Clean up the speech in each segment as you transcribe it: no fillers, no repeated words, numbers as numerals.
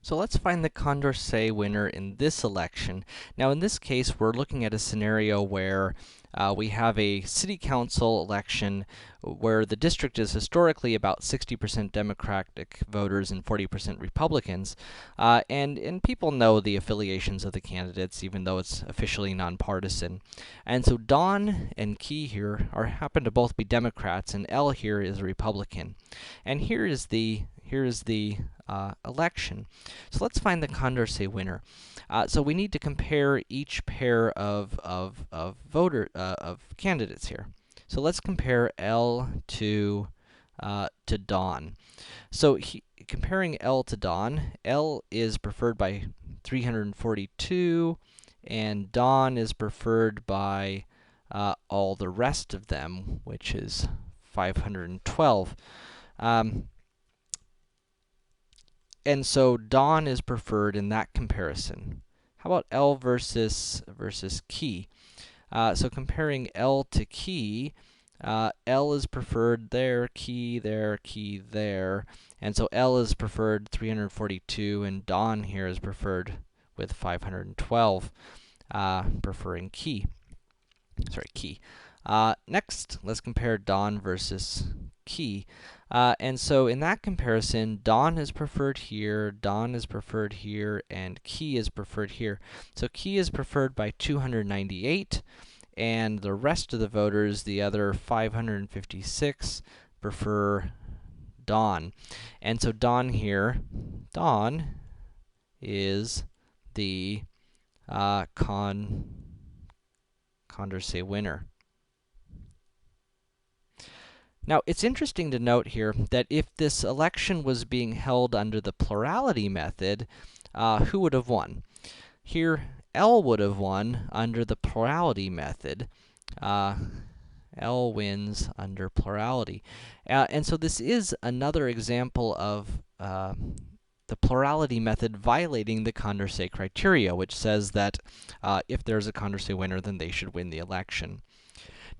So let's find the Condorcet winner in this election. Now in this case, we're looking at a scenario where we have a city council election where the district is historically about 60% Democratic voters and 40% Republicans, and people know the affiliations of the candidates, even though it's officially nonpartisan. And so Don and Key here happen to both be Democrats, and L here is a Republican. And here is the election. So let's find the Condorcet winner. So we need to compare each pair of candidates here. So let's compare L to Don. So comparing L to Don, L is preferred by 342, and Don is preferred by all the rest of them, which is 512. And so Don is preferred in that comparison. How about L versus Key? So comparing L to Key, L is preferred there, Key there, Key there. And so L is preferred 342, and Don here is preferred with 512, preferring Key. Key. Next, let's compare Don versus Key. And so in that comparison, Don is preferred here, Don is preferred here, and Key is preferred here. So Key is preferred by 298, and the rest of the voters, the other 556, prefer Don. And so Don here, Don is the Condorcet winner. Now, it's interesting to note here that if this election was being held under the plurality method, who would have won? Here, L would have won under the plurality method. L wins under plurality. And so this is another example of the plurality method violating the Condorcet criteria, which says that if there's a Condorcet winner, then they should win the election.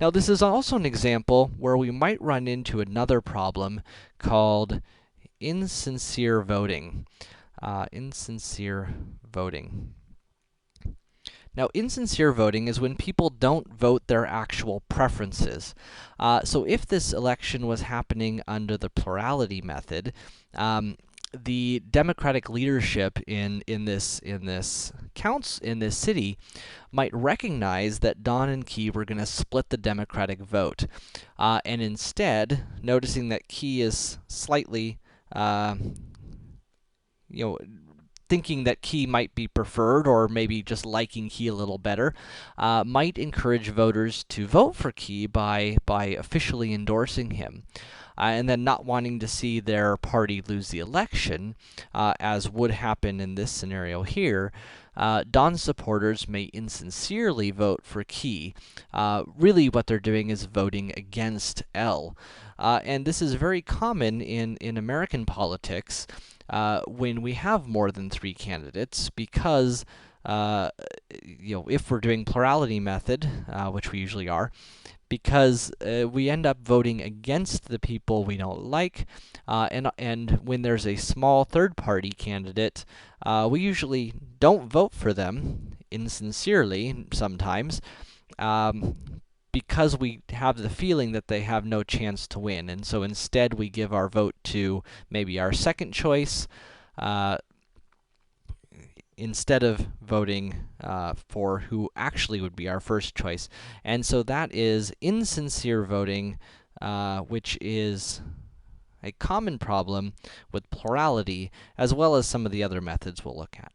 Now, this is also an example where we might run into another problem called insincere voting. Insincere voting. Now, insincere voting is when people don't vote their actual preferences. So if this election was happening under the plurality method, the Democratic leadership in this city might recognize that Don and Key were going to split the Democratic vote, and instead, noticing that Key is slightly, thinking that Key might be preferred, or maybe just liking Key a little better, might encourage voters to vote for Key by officially endorsing him. And then not wanting to see their party lose the election, as would happen in this scenario here, Don's supporters may insincerely vote for Key. Really what they're doing is voting against L. And this is very common in American politics when we have more than 3 candidates, because if we're doing plurality method, which we usually are, because we end up voting against the people we don't like, and when there's a small third-party candidate, we usually don't vote for them, insincerely sometimes, because we have the feeling that they have no chance to win. And so instead we give our vote to maybe our second choice, instead of voting for who actually would be our first choice. And so that is insincere voting, which is a common problem with plurality, as well as some of the other methods we'll look at.